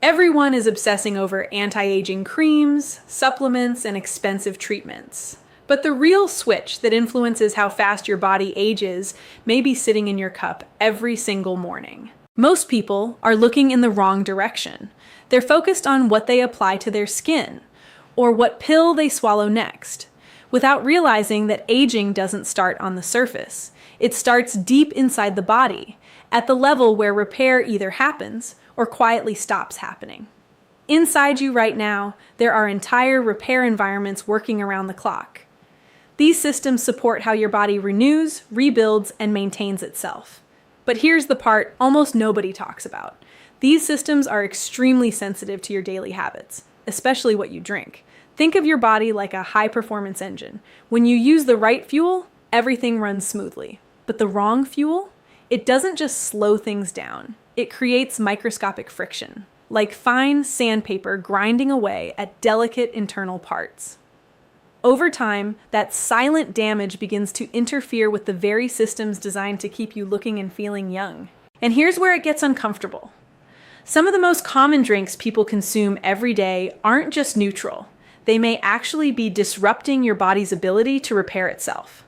Everyone is obsessing over anti-aging creams, supplements, and expensive treatments. But the real switch that influences how fast your body ages may be sitting in your cup every single morning. Most people are looking in the wrong direction. They're focused on what they apply to their skin, or what pill they swallow next, without realizing that aging doesn't start on the surface. It starts deep inside the body, at the level where repair either happens or quietly stops happening. Inside you right now, there are entire repair environments working around the clock. These systems support how your body renews, rebuilds, and maintains itself. But here's the part almost nobody talks about. These systems are extremely sensitive to your daily habits, especially what you drink. Think of your body like a high-performance engine. When you use the right fuel, everything runs smoothly. But the wrong fuel? It doesn't just slow things down. It creates microscopic friction, like fine sandpaper grinding away at delicate internal parts. Over time, that silent damage begins to interfere with the very systems designed to keep you looking and feeling young. And here's where it gets uncomfortable. Some of the most common drinks people consume every day aren't just neutral. They may actually be disrupting your body's ability to repair itself.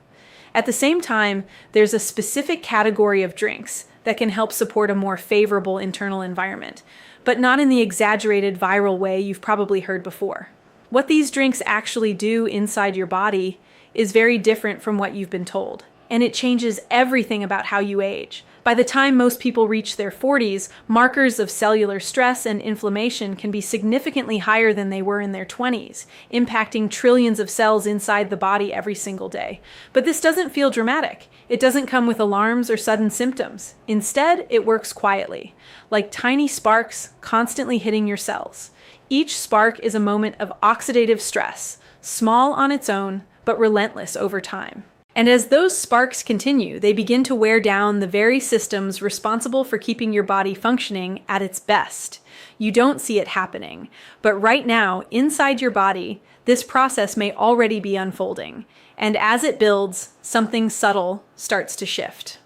At the same time, there's a specific category of drinks that can help support a more favorable internal environment, but not in the exaggerated viral way you've probably heard before. What these drinks actually do inside your body is very different from what you've been told, and it changes everything about how you age. By the time most people reach their 40s, markers of cellular stress and inflammation can be significantly higher than they were in their 20s, impacting trillions of cells inside the body every single day. But this doesn't feel dramatic. It doesn't come with alarms or sudden symptoms. Instead, it works quietly, like tiny sparks constantly hitting your cells. Each spark is a moment of oxidative stress, small on its own, but relentless over time. And as those sparks continue, they begin to wear down the very systems responsible for keeping your body functioning at its best. You don't see it happening, but right now, inside your body, this process may already be unfolding. And as it builds, something subtle starts to shift.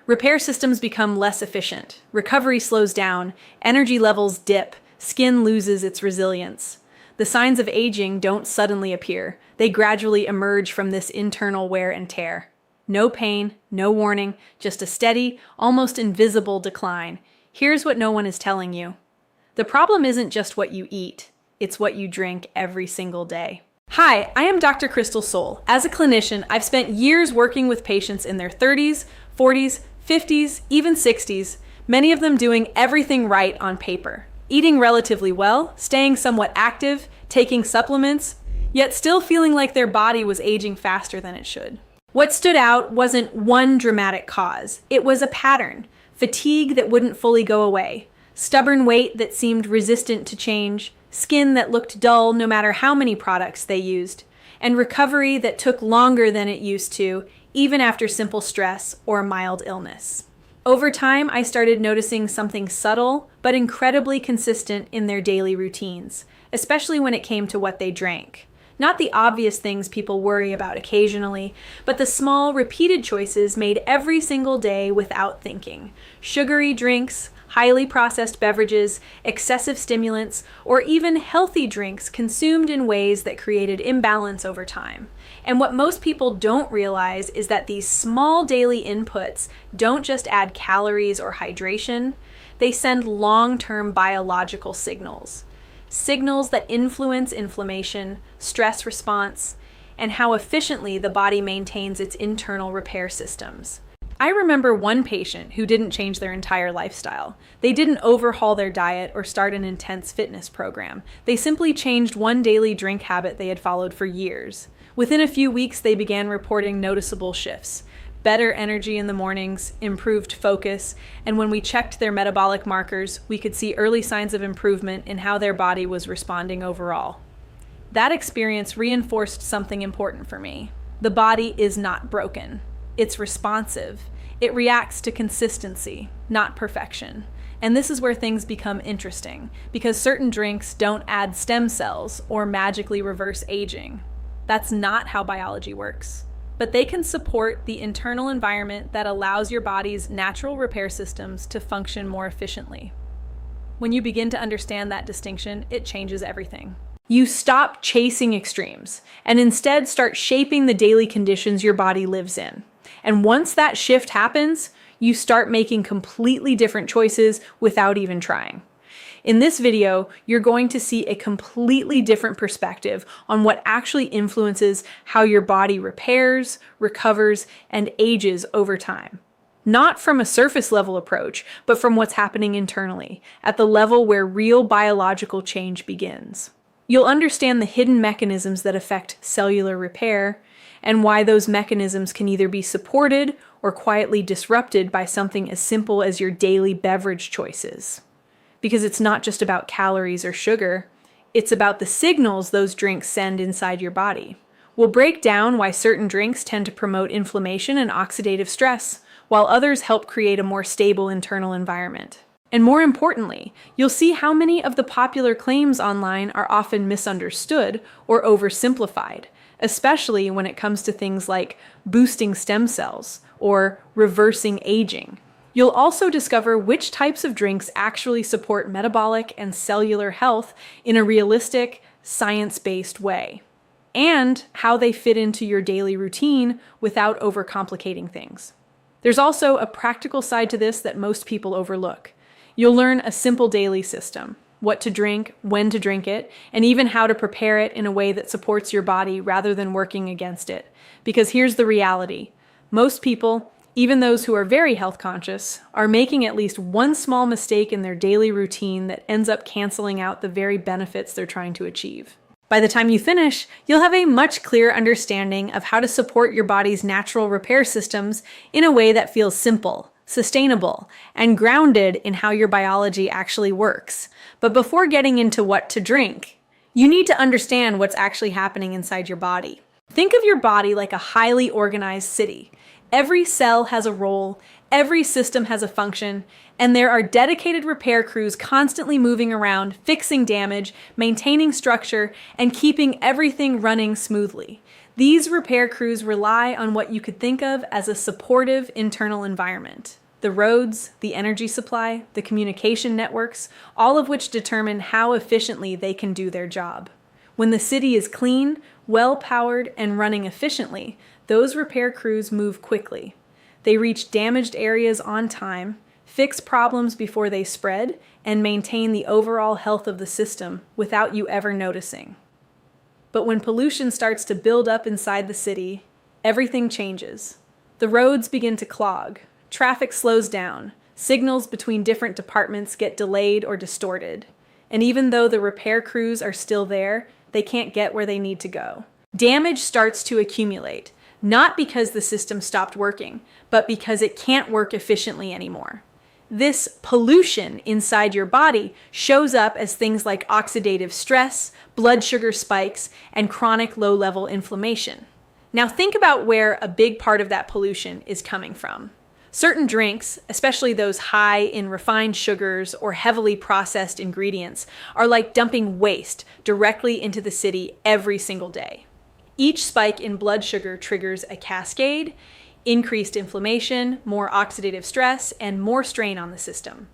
Repair systems become less efficient, recovery slows down, energy levels dip, skin loses its resilience. The signs of aging don't suddenly appear. They gradually emerge from this internal wear and tear. No pain, no warning, just a steady, almost invisible decline. Here's what no one is telling you. The problem isn't just what you eat, it's what you drink every single day. Hi, I am Dr. Christal Sohl. As a clinician, I've spent years working with patients in their 30s, 40s, 50s, even 60s, many of them doing everything right on paper. Eating relatively well, staying somewhat active, taking supplements, yet still feeling like their body was aging faster than it should. What stood out wasn't one dramatic cause. It was a pattern. Fatigue that wouldn't fully go away, stubborn weight that seemed resistant to change, skin that looked dull no matter how many products they used, and recovery that took longer than it used to, even after simple stress or a mild illness. Over time, I started noticing something subtle but incredibly consistent in their daily routines, especially when it came to what they drank. Not the obvious things people worry about occasionally, but the small, repeated choices made every single day without thinking. Sugary drinks, highly processed beverages, excessive stimulants, or even healthy drinks consumed in ways that created imbalance over time. And what most people don't realize is that these small daily inputs don't just add calories or hydration, they send long-term biological signals. Signals that influence inflammation, stress response, and how efficiently the body maintains its internal repair systems. I remember one patient who didn't change their entire lifestyle. They didn't overhaul their diet or start an intense fitness program. They simply changed one daily drink habit they had followed for years. Within a few weeks, they began reporting noticeable shifts. Better energy in the mornings, improved focus, and when we checked their metabolic markers, we could see early signs of improvement in how their body was responding overall. That experience reinforced something important for me. The body is not broken. It's responsive. It reacts to consistency, not perfection. And this is where things become interesting, because certain drinks don't add stem cells or magically reverse aging. That's not how biology works. But they can support the internal environment that allows your body's natural repair systems to function more efficiently. When you begin to understand that distinction, it changes everything. You stop chasing extremes and instead start shaping the daily conditions your body lives in. And once that shift happens, you start making completely different choices without even trying. In this video, you're going to see a completely different perspective on what actually influences how your body repairs, recovers, and ages over time. Not from a surface level approach, but from what's happening internally, at the level where real biological change begins. You'll understand the hidden mechanisms that affect cellular repair, and why those mechanisms can either be supported or quietly disrupted by something as simple as your daily beverage choices. Because it's not just about calories or sugar, it's about the signals those drinks send inside your body. We'll break down why certain drinks tend to promote inflammation and oxidative stress, while others help create a more stable internal environment. And more importantly, you'll see how many of the popular claims online are often misunderstood or oversimplified, especially when it comes to things like boosting stem cells or reversing aging. You'll also discover which types of drinks actually support metabolic and cellular health in a realistic, science-based way, and how they fit into your daily routine without overcomplicating things. There's also a practical side to this that most people overlook. You'll learn a simple daily system, what to drink, when to drink it, and even how to prepare it in a way that supports your body rather than working against it. Because here's the reality. Most people, even those who are very health conscious, are making at least one small mistake in their daily routine that ends up canceling out the very benefits they're trying to achieve. By the time you finish, you'll have a much clearer understanding of how to support your body's natural repair systems in a way that feels simple, sustainable, and grounded in how your biology actually works. But before getting into what to drink, you need to understand what's actually happening inside your body. Think of your body like a highly organized city. Every cell has a role, every system has a function, and there are dedicated repair crews constantly moving around, fixing damage, maintaining structure, and keeping everything running smoothly. These repair crews rely on what you could think of as a supportive internal environment. The roads, the energy supply, the communication networks, all of which determine how efficiently they can do their job. When the city is clean, well-powered, and running efficiently, those repair crews move quickly. They reach damaged areas on time, fix problems before they spread, and maintain the overall health of the system without you ever noticing. But when pollution starts to build up inside the city, everything changes. The roads begin to clog, traffic slows down, signals between different departments get delayed or distorted. And even though the repair crews are still there, they can't get where they need to go. Damage starts to accumulate, not because the system stopped working, but because it can't work efficiently anymore. This pollution inside your body shows up as things like oxidative stress, blood sugar spikes, and chronic low-level inflammation. Now think about where a big part of that pollution is coming from. Certain drinks, especially those high in refined sugars or heavily processed ingredients, are like dumping waste directly into the city every single day. Each spike in blood sugar triggers a cascade, increased inflammation, more oxidative stress, and more strain on the system.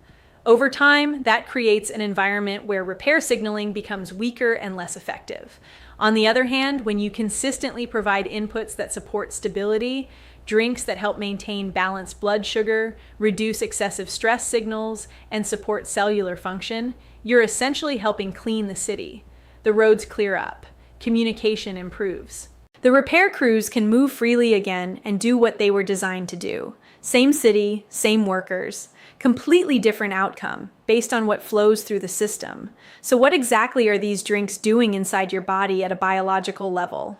Over time, that creates an environment where repair signaling becomes weaker and less effective. On the other hand, when you consistently provide inputs that support stability, drinks that help maintain balanced blood sugar, reduce excessive stress signals, and support cellular function, you're essentially helping clean the city. The roads clear up. Communication improves. The repair crews can move freely again and do what they were designed to do. Same city, same workers, completely different outcome based on what flows through the system. So what exactly are these drinks doing inside your body at a biological level?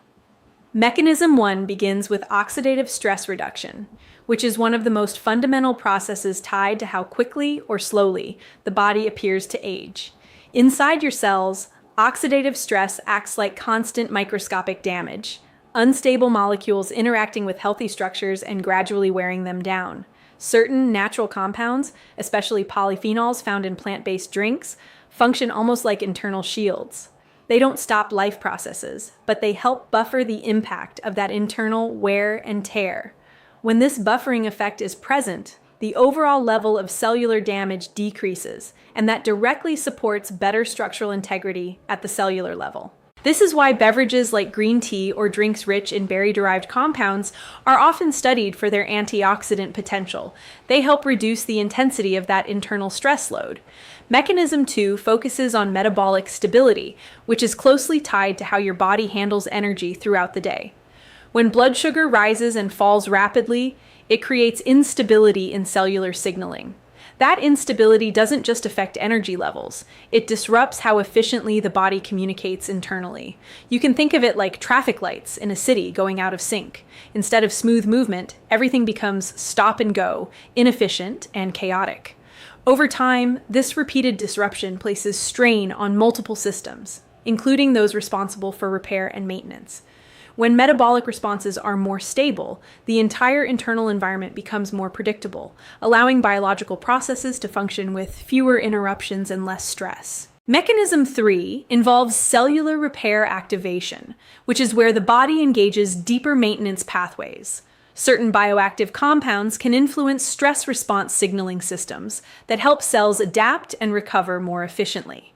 Mechanism 1 begins with oxidative stress reduction, which is one of the most fundamental processes tied to how quickly or slowly the body appears to age. Inside your cells, oxidative stress acts like constant microscopic damage, unstable molecules interacting with healthy structures and gradually wearing them down. Certain natural compounds, especially polyphenols found in plant-based drinks, function almost like internal shields. They don't stop life processes, but they help buffer the impact of that internal wear and tear. When this buffering effect is present, the overall level of cellular damage decreases, and that directly supports better structural integrity at the cellular level. This is why beverages like green tea or drinks rich in berry-derived compounds are often studied for their antioxidant potential. They help reduce the intensity of that internal stress load. Mechanism 2 focuses on metabolic stability, which is closely tied to how your body handles energy throughout the day. When blood sugar rises and falls rapidly, it creates instability in cellular signaling. That instability doesn't just affect energy levels, it disrupts how efficiently the body communicates internally. You can think of it like traffic lights in a city going out of sync. Instead of smooth movement, everything becomes stop and go, inefficient, and chaotic. Over time, this repeated disruption places strain on multiple systems, including those responsible for repair and maintenance. When metabolic responses are more stable, the entire internal environment becomes more predictable, allowing biological processes to function with fewer interruptions and less stress. Mechanism 3 involves cellular repair activation, which is where the body engages deeper maintenance pathways. Certain bioactive compounds can influence stress response signaling systems that help cells adapt and recover more efficiently.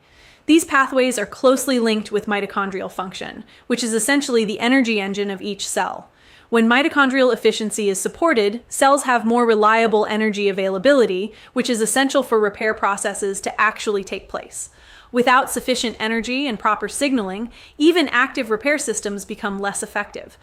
These pathways are closely linked with mitochondrial function, which is essentially the energy engine of each cell. When mitochondrial efficiency is supported, cells have more reliable energy availability, which is essential for repair processes to actually take place. Without sufficient energy and proper signaling, even active repair systems become less effective.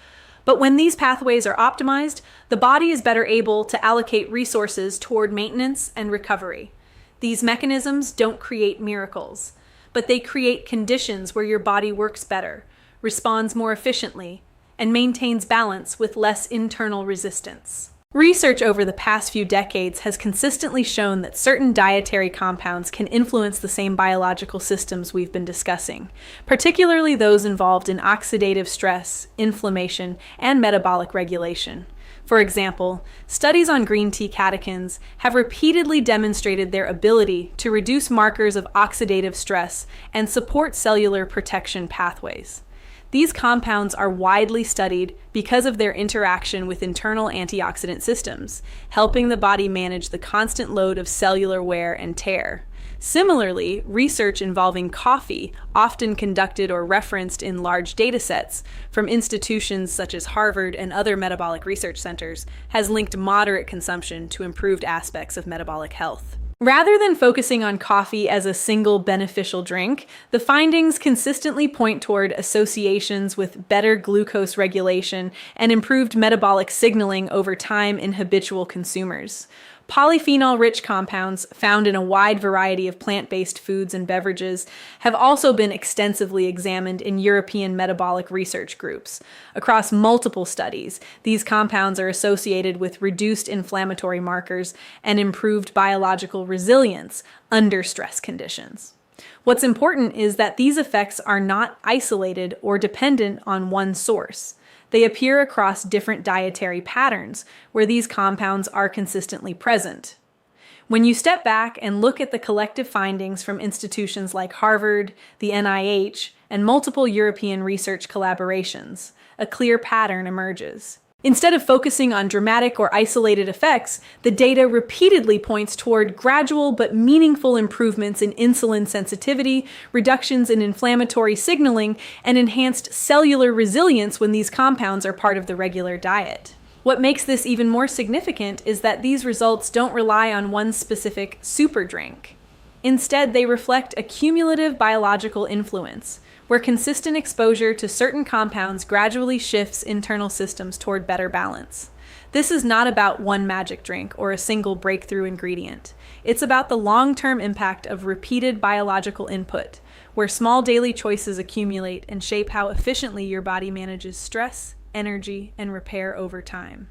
But when these pathways are optimized, the body is better able to allocate resources toward maintenance and recovery. These mechanisms don't create miracles, but they create conditions where your body works better, responds more efficiently, and maintains balance with less internal resistance. Research over the past few decades has consistently shown that certain dietary compounds can influence the same biological systems we've been discussing, particularly those involved in oxidative stress, inflammation, and metabolic regulation. For example, studies on green tea catechins have repeatedly demonstrated their ability to reduce markers of oxidative stress and support cellular protection pathways. These compounds are widely studied because of their interaction with internal antioxidant systems, helping the body manage the constant load of cellular wear and tear. Similarly, research involving coffee, often conducted or referenced in large datasets from institutions such as Harvard and other metabolic research centers, has linked moderate consumption to improved aspects of metabolic health. Rather than focusing on coffee as a single beneficial drink, the findings consistently point toward associations with better glucose regulation and improved metabolic signaling over time in habitual consumers. Polyphenol-rich compounds found in a wide variety of plant-based foods and beverages have also been extensively examined in European metabolic research groups. Across multiple studies, these compounds are associated with reduced inflammatory markers and improved biological resilience under stress conditions. What's important is that these effects are not isolated or dependent on one source. They appear across different dietary patterns where these compounds are consistently present. When you step back and look at the collective findings from institutions like Harvard, the NIH, and multiple European research collaborations, a clear pattern emerges. Instead of focusing on dramatic or isolated effects, the data repeatedly points toward gradual but meaningful improvements in insulin sensitivity, reductions in inflammatory signaling, and enhanced cellular resilience when these compounds are part of the regular diet. What makes this even more significant is that these results don't rely on one specific super drink. Instead, they reflect a cumulative biological influence, where consistent exposure to certain compounds gradually shifts internal systems toward better balance. This is not about one magic drink or a single breakthrough ingredient. It's about the long-term impact of repeated biological input, where small daily choices accumulate and shape how efficiently your body manages stress, energy, and repair over time.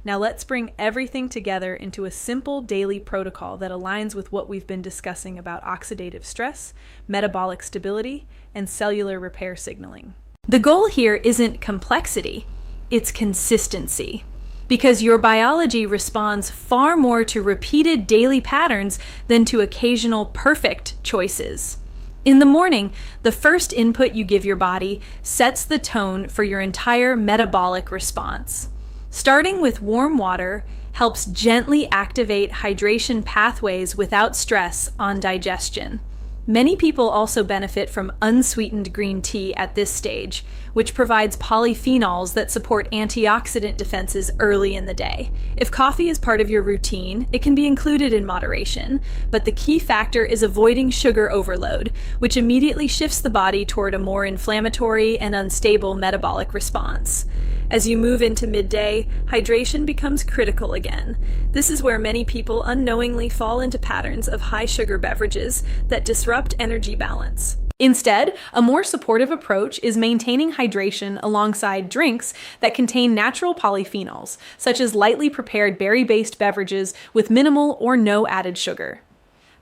Now let's bring everything together into a simple daily protocol that aligns with what we've been discussing about oxidative stress, metabolic stability, and cellular repair signaling. The goal here isn't complexity, it's consistency. Because your biology responds far more to repeated daily patterns than to occasional perfect choices. In the morning, the first input you give your body sets the tone for your entire metabolic response. Starting with warm water helps gently activate hydration pathways without stress on digestion. Many people also benefit from unsweetened green tea at this stage, which provides polyphenols that support antioxidant defenses early in the day. If coffee is part of your routine, it can be included in moderation, but the key factor is avoiding sugar overload, which immediately shifts the body toward a more inflammatory and unstable metabolic response. As you move into midday, hydration becomes critical again. This is where many people unknowingly fall into patterns of high sugar beverages that disrupt energy balance. Instead, a more supportive approach is maintaining hydration alongside drinks that contain natural polyphenols, such as lightly prepared berry-based beverages with minimal or no added sugar.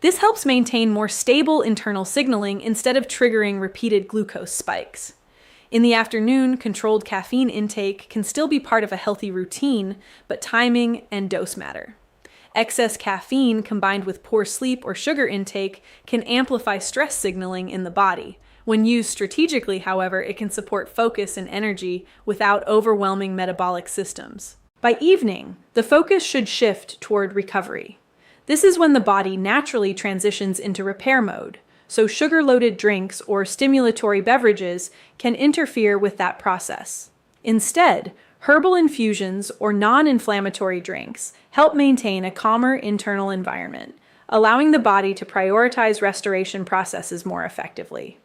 This helps maintain more stable internal signaling instead of triggering repeated glucose spikes. In the afternoon, controlled caffeine intake can still be part of a healthy routine, but timing and dose matter. Excess caffeine combined with poor sleep or sugar intake can amplify stress signaling in the body. When used strategically, however, it can support focus and energy without overwhelming metabolic systems. By evening, the focus should shift toward recovery. This is when the body naturally transitions into repair mode, so sugar-loaded drinks or stimulatory beverages can interfere with that process. Instead, herbal infusions or non-inflammatory drinks help maintain a calmer internal environment, allowing the body to prioritize restoration processes more effectively.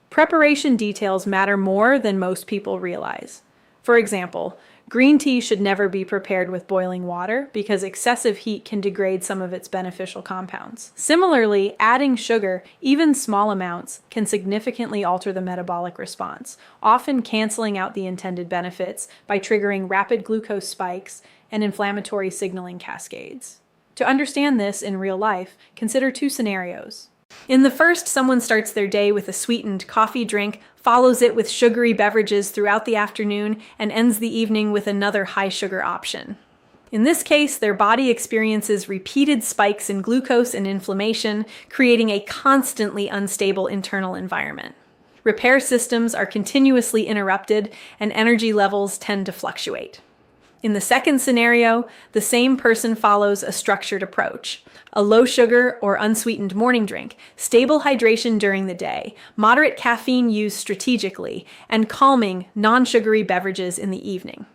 Preparation details matter more than most people realize. For example, green tea should never be prepared with boiling water because excessive heat can degrade some of its beneficial compounds. Similarly, adding sugar, even small amounts, can significantly alter the metabolic response, often canceling out the intended benefits by triggering rapid glucose spikes and inflammatory signaling cascades. To understand this in real life, consider two scenarios. In the first, someone starts their day with a sweetened coffee drink, follows it with sugary beverages throughout the afternoon, and ends the evening with another high-sugar option. In this case, their body experiences repeated spikes in glucose and inflammation, creating a constantly unstable internal environment. Repair systems are continuously interrupted, and energy levels tend to fluctuate. In the second scenario, the same person follows a structured approach: a low-sugar or unsweetened morning drink, stable hydration during the day, moderate caffeine use strategically, and calming, non-sugary beverages in the evening.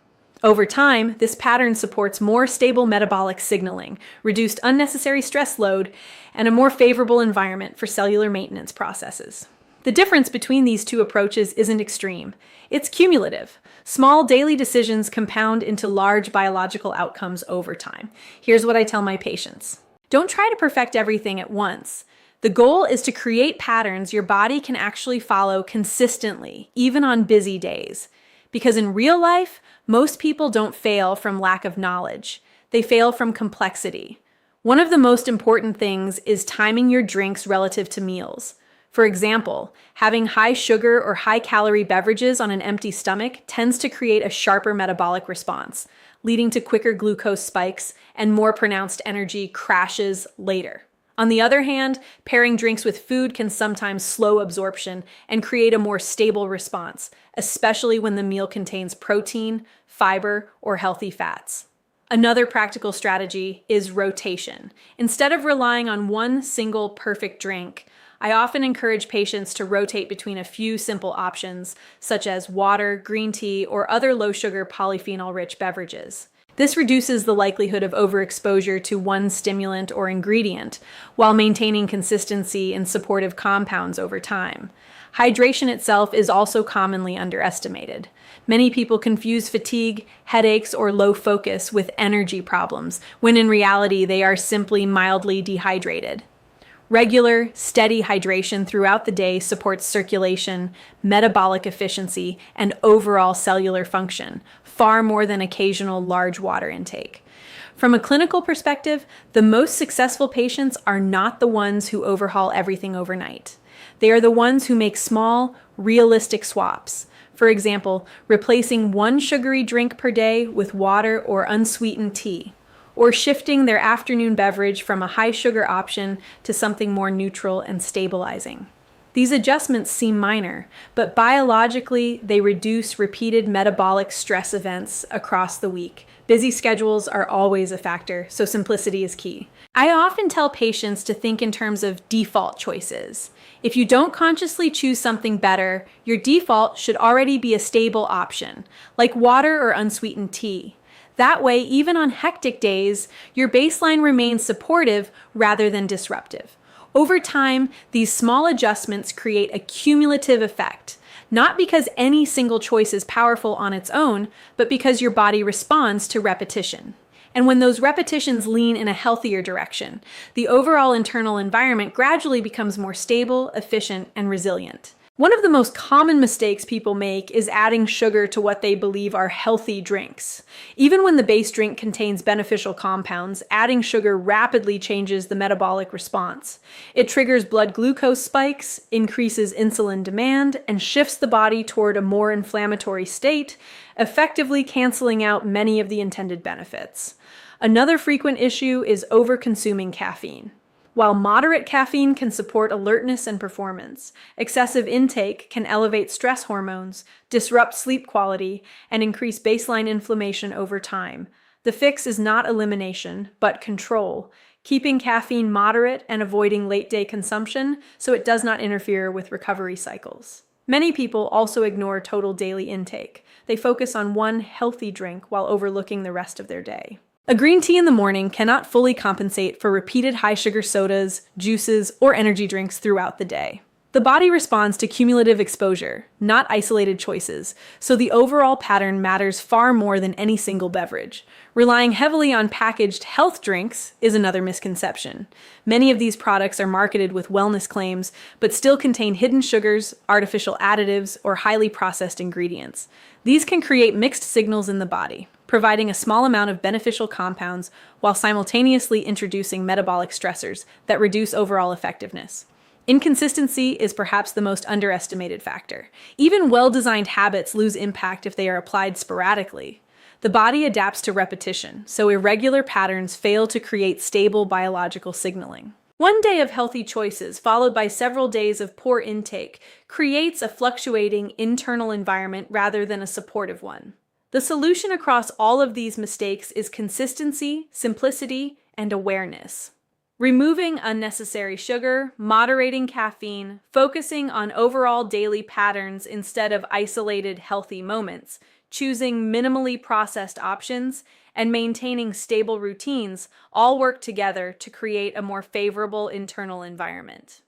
Over time, this pattern supports more stable metabolic signaling, reduced unnecessary stress load, and a more favorable environment for cellular maintenance processes. The difference between these two approaches isn't extreme. It's cumulative. Small daily decisions compound into large biological outcomes over time. Here's what I tell my patients. Don't try to perfect everything at once. The goal is to create patterns your body can actually follow consistently, even on busy days. Because in real life, most people don't fail from lack of knowledge. They fail from complexity. One of the most important things is timing your drinks relative to meals. For example, having high sugar or high calorie beverages on an empty stomach tends to create a sharper metabolic response, leading to quicker glucose spikes and more pronounced energy crashes later. On the other hand, pairing drinks with food can sometimes slow absorption and create a more stable response, especially when the meal contains protein, fiber, or healthy fats. Another practical strategy is rotation. Instead of relying on one single perfect drink, I often encourage patients to rotate between a few simple options, such as water, green tea, or other low-sugar polyphenol-rich beverages. This reduces the likelihood of overexposure to one stimulant or ingredient, while maintaining consistency and supportive compounds over time. Hydration itself is also commonly underestimated. Many people confuse fatigue, headaches, or low focus with energy problems, when in reality they are simply mildly dehydrated. Regular, steady hydration throughout the day supports circulation, metabolic efficiency, and overall cellular function, far more than occasional large water intake. From a clinical perspective, the most successful patients are not the ones who overhaul everything overnight. They are the ones who make small, realistic swaps. For example, replacing one sugary drink per day with water or unsweetened tea, or shifting their afternoon beverage from a high-sugar option to something more neutral and stabilizing. These adjustments seem minor, but biologically, they reduce repeated metabolic stress events across the week, Busy schedules are always a factor, so simplicity is key. I often tell patients to think in terms of default choices. If you don't consciously choose something better, your default should already be a stable option, like water or unsweetened tea. That way, even on hectic days, your baseline remains supportive rather than disruptive. Over time, these small adjustments create a cumulative effect, not because any single choice is powerful on its own, but because your body responds to repetition. And when those repetitions lean in a healthier direction, the overall internal environment gradually becomes more stable, efficient, and resilient. One of the most common mistakes people make is adding sugar to what they believe are healthy drinks. Even when the base drink contains beneficial compounds, adding sugar rapidly changes the metabolic response. It triggers blood glucose spikes, increases insulin demand, and shifts the body toward a more inflammatory state, effectively canceling out many of the intended benefits. Another frequent issue is over-consuming caffeine. While moderate caffeine can support alertness and performance, excessive intake can elevate stress hormones, disrupt sleep quality, and increase baseline inflammation over time. The fix is not elimination, but control, keeping caffeine moderate and avoiding late-day consumption so it does not interfere with recovery cycles. Many people also ignore total daily intake. They focus on one healthy drink while overlooking the rest of their day. A green tea in the morning cannot fully compensate for repeated high-sugar sodas, juices, or energy drinks throughout the day. The body responds to cumulative exposure, not isolated choices, so the overall pattern matters far more than any single beverage. Relying heavily on packaged health drinks is another misconception. Many of these products are marketed with wellness claims, but still contain hidden sugars, artificial additives, or highly processed ingredients. These can create mixed signals in the body, providing a small amount of beneficial compounds while simultaneously introducing metabolic stressors that reduce overall effectiveness. Inconsistency is perhaps the most underestimated factor. Even well-designed habits lose impact if they are applied sporadically. The body adapts to repetition, so irregular patterns fail to create stable biological signaling. One day of healthy choices, followed by several days of poor intake, creates a fluctuating internal environment rather than a supportive one. The solution across all of these mistakes is consistency, simplicity, and awareness. Removing unnecessary sugar, moderating caffeine, focusing on overall daily patterns instead of isolated healthy moments, choosing minimally processed options, and maintaining stable routines all work together to create a more favorable internal environment.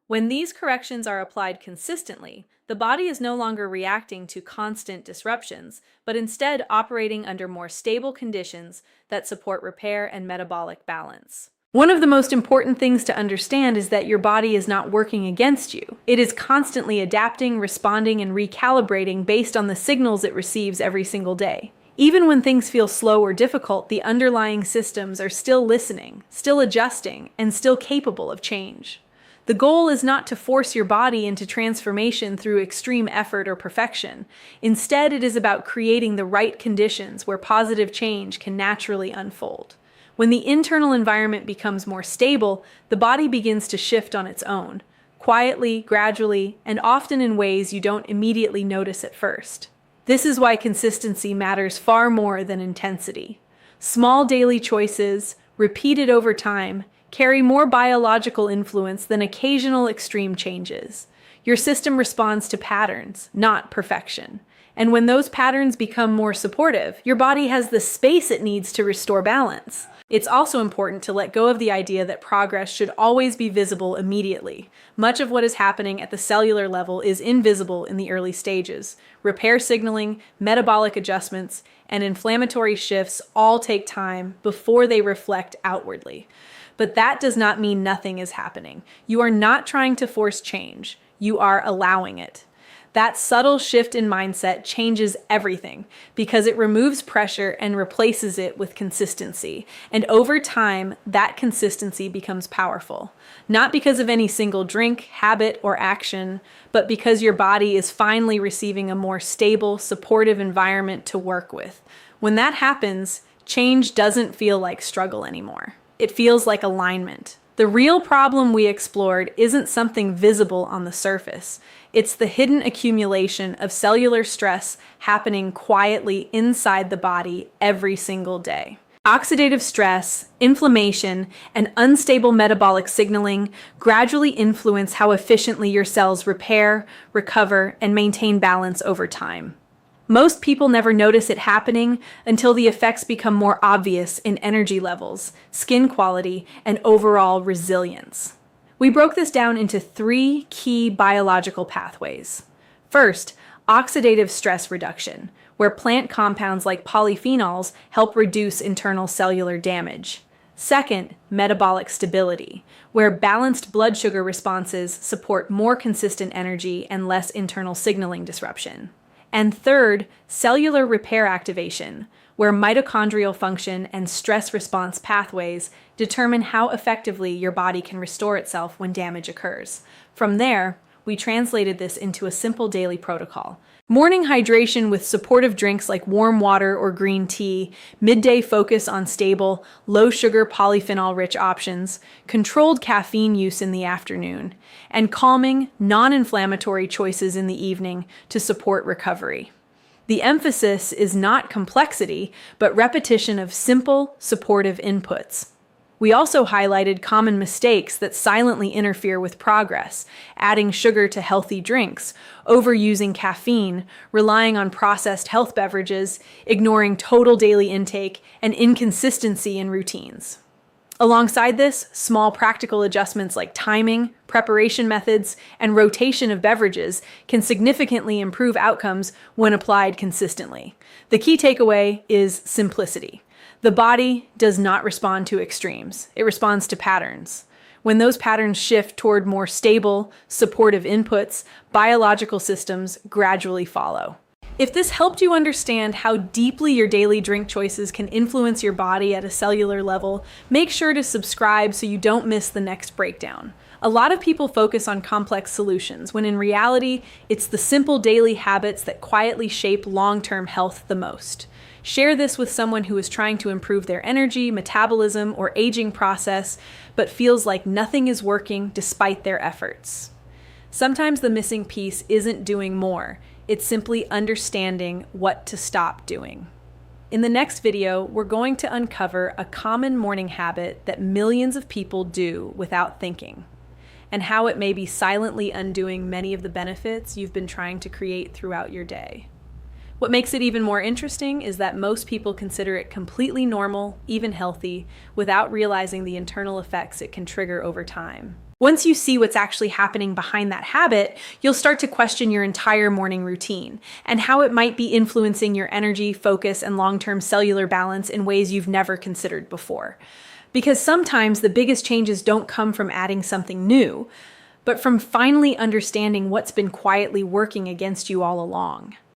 When these corrections are applied consistently, the body is no longer reacting to constant disruptions, but instead operating under more stable conditions that support repair and metabolic balance. One of the most important things to understand is that your body is not working against you. It is constantly adapting, responding, and recalibrating based on the signals it receives every single day. Even when things feel slow or difficult, the underlying systems are still listening, still adjusting, and still capable of change. The goal is not to force your body into transformation through extreme effort or perfection. Instead, it is about creating the right conditions where positive change can naturally unfold. When the internal environment becomes more stable, the body begins to shift on its own, quietly, gradually, and often in ways you don't immediately notice at first. This is why consistency matters far more than intensity. Small daily choices, repeated over time, carry more biological influence than occasional extreme changes. Your system responds to patterns, not perfection. And when those patterns become more supportive, your body has the space it needs to restore balance. It's also important to let go of the idea that progress should always be visible immediately. Much of what is happening at the cellular level is invisible in the early stages. Repair signaling, metabolic adjustments, and inflammatory shifts all take time before they reflect outwardly. But that does not mean nothing is happening. You are not trying to force change. You are allowing it. That subtle shift in mindset changes everything because it removes pressure and replaces it with consistency. And over time, that consistency becomes powerful. Not because of any single drink, habit, or action, but because your body is finally receiving a more stable, supportive environment to work with. When that happens, change doesn't feel like struggle anymore. It feels like alignment. The real problem we explored isn't something visible on the surface. It's the hidden accumulation of cellular stress happening quietly inside the body every single day. Oxidative stress, inflammation, and unstable metabolic signaling gradually influence how efficiently your cells repair, recover, and maintain balance over time. Most people never notice it happening until the effects become more obvious in energy levels, skin quality, and overall resilience. We broke this down into 3 key biological pathways. First, oxidative stress reduction, where plant compounds like polyphenols help reduce internal cellular damage. Second, metabolic stability, where balanced blood sugar responses support more consistent energy and less internal signaling disruption. And third, cellular repair activation, where mitochondrial function and stress response pathways determine how effectively your body can restore itself when damage occurs. From there, we translated this into a simple daily protocol. Morning hydration with supportive drinks like warm water or green tea, midday focus on stable, low-sugar polyphenol-rich options, controlled caffeine use in the afternoon, and calming, non-inflammatory choices in the evening to support recovery. The emphasis is not complexity, but repetition of simple, supportive inputs. We also highlighted common mistakes that silently interfere with progress, adding sugar to healthy drinks, overusing caffeine, relying on processed health beverages, ignoring total daily intake, and inconsistency in routines. Alongside this, small practical adjustments like timing, preparation methods, and rotation of beverages can significantly improve outcomes when applied consistently. The key takeaway is simplicity. The body does not respond to extremes. It responds to patterns. When those patterns shift toward more stable, supportive inputs, biological systems gradually follow. If this helped you understand how deeply your daily drink choices can influence your body at a cellular level, make sure to subscribe so you don't miss the next breakdown. A lot of people focus on complex solutions, when in reality, it's the simple daily habits that quietly shape long-term health the most. Share this with someone who is trying to improve their energy, metabolism, or aging process, but feels like nothing is working despite their efforts. Sometimes the missing piece isn't doing more, it's simply understanding what to stop doing. In the next video, we're going to uncover a common morning habit that millions of people do without thinking, and how it may be silently undoing many of the benefits you've been trying to create throughout your day. What makes it even more interesting is that most people consider it completely normal, even healthy, without realizing the internal effects it can trigger over time. Once you see what's actually happening behind that habit, you'll start to question your entire morning routine and how it might be influencing your energy, focus, and long-term cellular balance in ways you've never considered before. Because sometimes the biggest changes don't come from adding something new, but from finally understanding what's been quietly working against you all along.